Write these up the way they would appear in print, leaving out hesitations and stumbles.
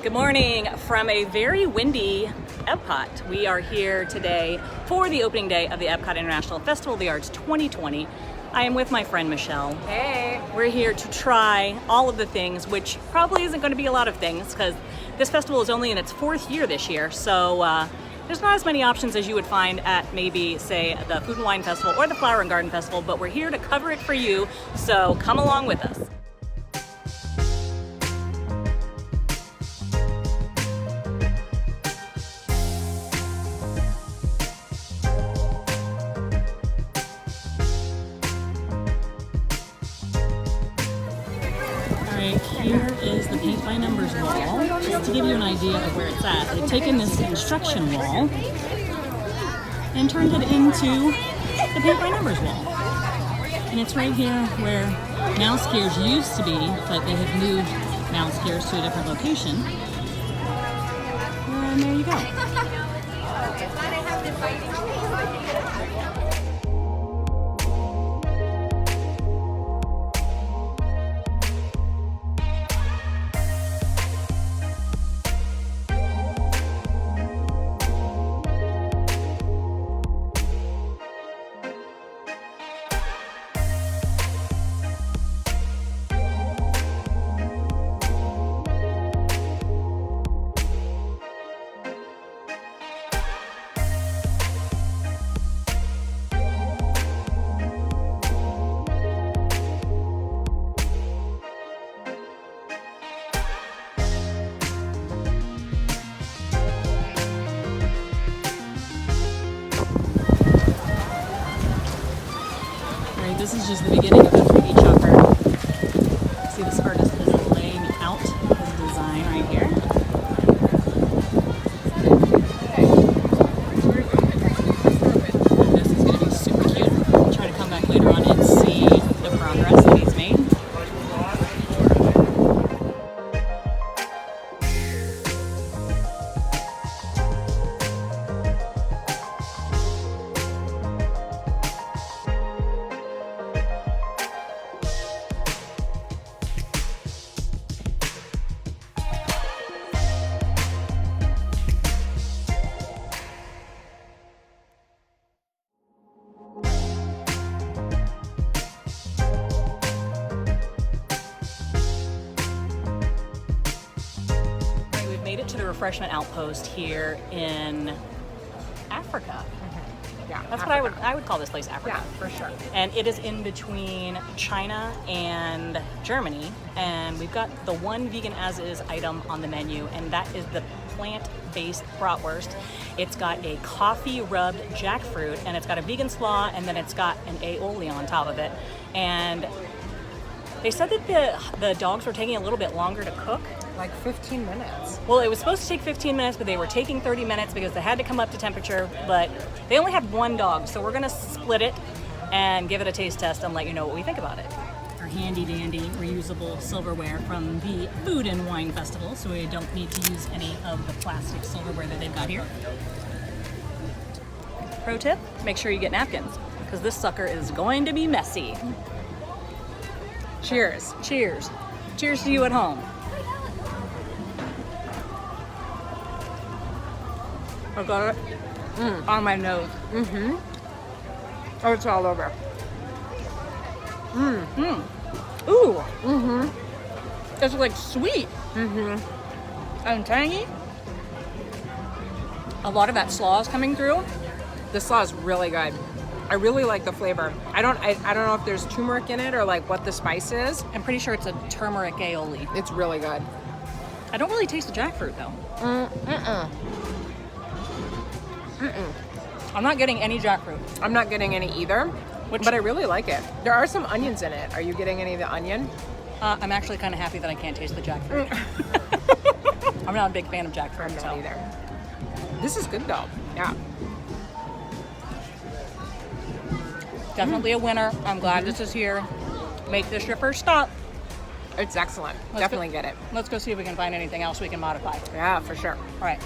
Good morning from a very windy Epcot. We are here today for the opening day of the Epcot International Festival of the Arts 2020. I am with my friend Michelle. Hey! We're here to try all of the things, which probably isn't going to be a lot of things because this festival is only in its 4th year this year. So there's not as many options as you would find at maybe, say, the Food and Wine Festival or the Flower and Garden Festival, but we're here to cover it for you. So come along with us. Here is the paint by numbers wall, just to give you an idea of where it's at. They've taken this instruction wall and turned it into the paint by numbers wall. And it's right here where mouse gears used to be, but they have moved mouse gears to a different location. And there you go. This is just the beginning of the 3D chopper. See, this artist is laying out his design right here. And this is going to be super cute. I'll try to come back later on and see the progress that he's made. Made it to the refreshment outpost here in Africa. Yeah, that's Africa. what I would call this place Africa. Yeah, for sure. And it is in between China and Germany, and we've got the one vegan as is item on the menu, and that is the plant-based Bratwurst. It's got a coffee rubbed jackfruit, and it's got a vegan slaw, and then it's got an aioli on top of it. And they said that the dogs were taking a little bit longer to cook. Like 15 minutes. Well, it was supposed to take 15 minutes, but they were taking 30 minutes because they had to come up to temperature, but they only had one dog, so we're gonna split it and give it a taste test and let you know what we think about it. Our handy dandy reusable silverware from the Food and Wine Festival, so we don't need to use any of the plastic silverware that they've got here. Pro tip, make sure you get napkins, because this sucker is going to be messy. Cheers. Cheers. Cheers to you at home. I got it on my nose. Mm-hmm. Oh, it's all over. Ooh. Mm-hmm. It's like sweet. And tangy. A lot of that slaw is coming through. The slaw is really good. I really like the flavor. I don't know if there's turmeric in it or like what the spice is. I'm pretty sure it's a turmeric aioli. It's really good. I don't really taste the jackfruit though. I'm not getting any jackfruit. I'm not getting any either, but I really like it. There are some onions in it. Are you getting any of the onion? I'm actually kind of happy that I can't taste the jackfruit. I'm not a big fan of jackfruit. I'm not either. This is good though. Yeah. Definitely a winner. I'm glad this is here. Make this your first stop. It's excellent. Definitely get it. Let's go see if we can find anything else we can modify. Yeah, for sure. All right.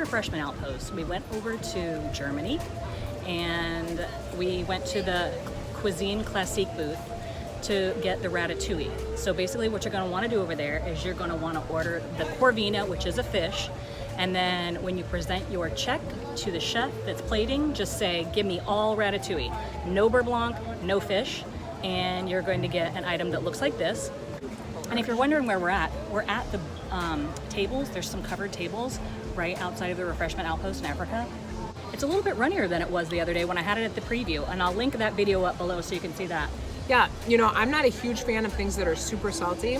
refreshment outposts. We went over to Germany and we went to the Cuisine Classique booth to get the Ratatouille. So basically what you're going to want to do over there is you're going to want to order the corvina, which is a fish, and then when you present your check to the chef that's plating, just say, give me all Ratatouille. No beurre blanc, no fish, and you're going to get an item that looks like this. And if you're wondering where we're at the tables. There's some covered tables right outside of the refreshment outpost in Africa. It's a little bit runnier than it was the other day when I had it at the preview, and I'll link that video up below so you can see that. Yeah, you know, I'm not a huge fan of things that are super salty.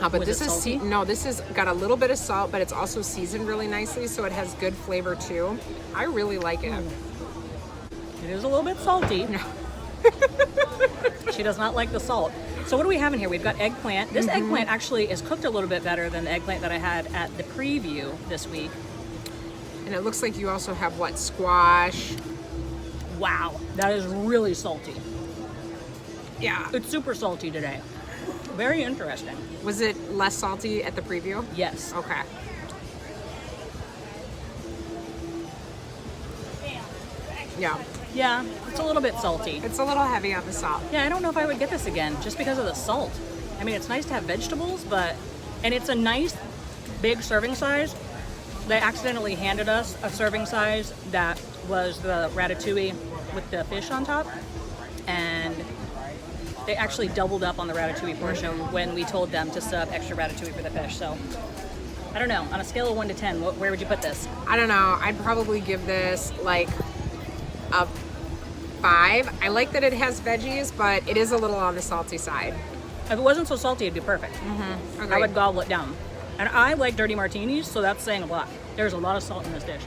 But this is this has got a little bit of salt, but it's also seasoned really nicely, so it has good flavor too. I really like it. It is a little bit salty. She does not like the salt. So what do we have in here? We've got eggplant. This eggplant actually is cooked a little bit better than the eggplant that I had at the preview this week. And it looks like you also have what, squash? Wow, that is really salty. Yeah. It's super salty today. Very interesting. Was it less salty at the preview? Yes. Okay. Yeah. Yeah, it's a little bit salty. It's a little heavy on the salt. Yeah, I don't know if I would get this again just because of the salt. I mean, it's nice to have vegetables, and it's a nice big serving size. They accidentally handed us a serving size that was the ratatouille with the fish on top, and they actually doubled up on the ratatouille portion when we told them to sub extra ratatouille for the fish. So, I don't know, on a scale of 1 to 10, where would you put this? I don't know. I'd probably give this like a 5. I like that it has veggies, but it is a little on the salty side. If it wasn't so salty, it'd be perfect. I would gobble it down. And I like dirty martinis, so that's saying a lot. There's a lot of salt in this dish.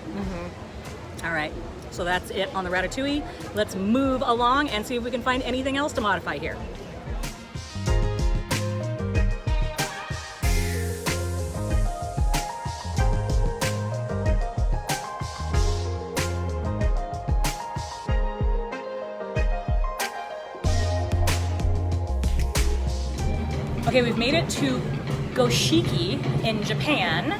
All right, so that's it on the ratatouille. Let's move along and see if we can find anything else to modify here. Okay, we've made it to Goshiki in Japan,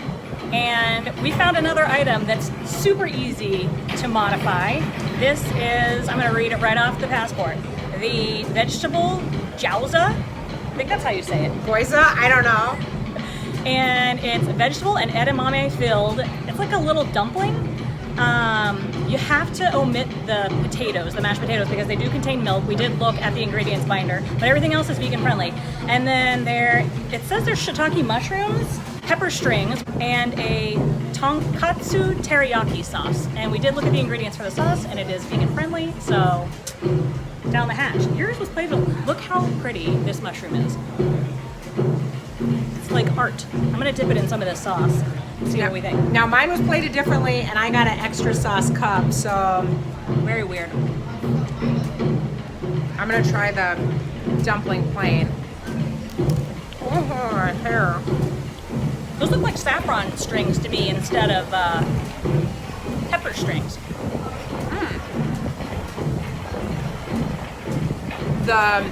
and we found another item that's super easy to modify. This is, I'm gonna read it right off the passport, the vegetable gyoza. I think that's how you say it. Gyoza? I don't know. And it's vegetable and edamame filled. It's like a little dumpling. You have to omit the potatoes, the mashed potatoes, because they do contain milk. We did look at the ingredients binder, but everything else is vegan friendly. And then it says there's shiitake mushrooms, pepper strings, and a tonkatsu teriyaki sauce. And we did look at the ingredients for the sauce, and it is vegan friendly, so down the hatch. Yours was plated. Look how pretty this mushroom is. It's like art. I'm gonna dip it in some of this sauce. See what we think. Now mine was plated differently, and I got an extra sauce cup, so Very weird. I'm gonna try the dumpling plain. Oh, here. Those look like saffron strings to me instead of pepper strings. The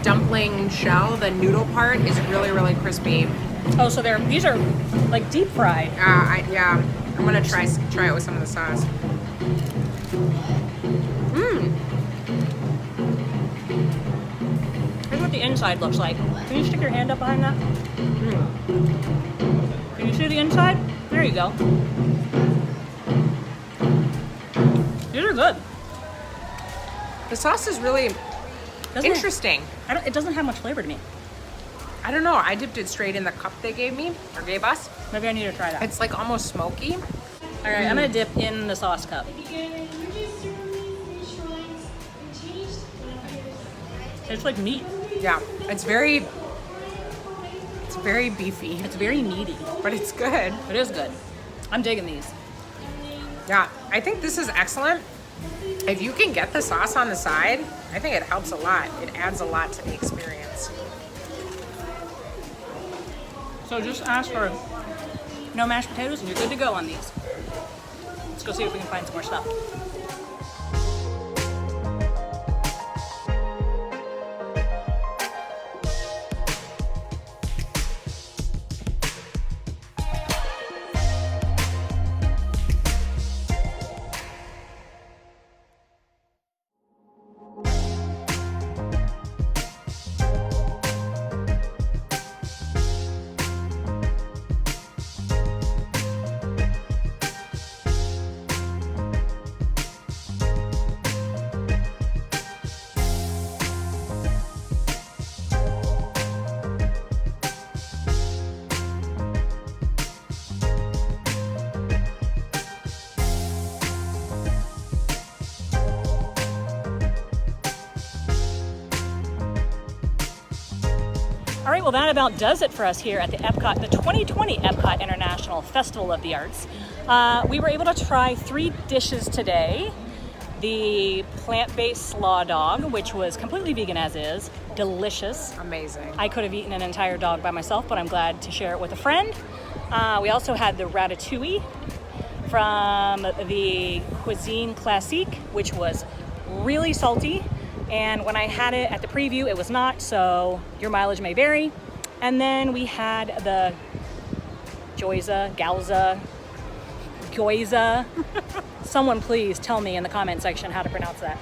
dumpling shell, the noodle part, is really, really crispy. Oh, so these are like deep fried. Yeah, I'm gonna try it with some of the sauce. Here's what the inside looks like. Can you stick your hand up behind that? Can you see the inside? There you go. These are good. The sauce is really interesting. It doesn't have much flavor to me. I don't know. I dipped it straight in the cup they gave me, or gave us. Maybe I need to try that. It's like almost smoky. All right, I'm gonna dip in the sauce cup. It's like meat. Yeah, it's very beefy, It's very meaty. but it's good. It is good. I'm digging these. Yeah, I think this is excellent. If you can get the sauce on the side, I think it helps a lot. It adds a lot to the experience. So just ask for no mashed potatoes and you're good to go on these. Let's go see if we can find some more stuff. right, well that about does it for us here at the 2020 Epcot International Festival of the Arts. We were able to try 3 dishes today. The plant-based slaw dog, which was completely vegan as is, delicious. Amazing. I could have eaten an entire dog by myself, but I'm glad to share it with a friend. We also had the Ratatouille from the Cuisine Classique, which was really salty. And when I had it at the preview, it was not, so your mileage may vary. And then we had the gyoza. Someone please tell me in the comment section how to pronounce that.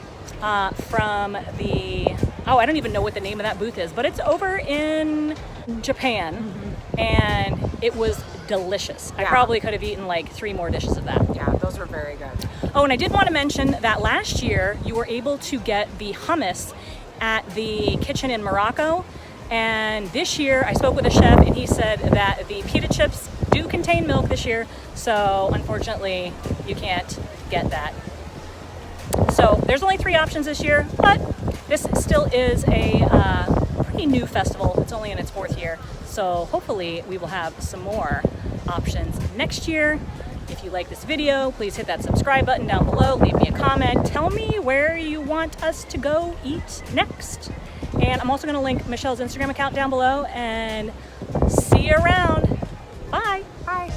From the, I don't even know what the name of that booth is, but it's over in Japan, and it was delicious. I probably could have eaten like 3 more dishes of that. Yeah, those were very good. Oh, and I did want to mention that last year you were able to get the hummus at the kitchen in Morocco, and this year I spoke with a chef and he said that the pita chips do contain milk this year, so unfortunately you can't get that. So there's only 3 options this year, but this still is a pretty new festival. It's only in its 4th year, so hopefully we will have some more options next year. If you like this video, please hit that subscribe button down below, leave me a comment, tell me where you want us to go eat next. And I'm also going to link Michelle's Instagram account down below, and see you around. Bye. Bye.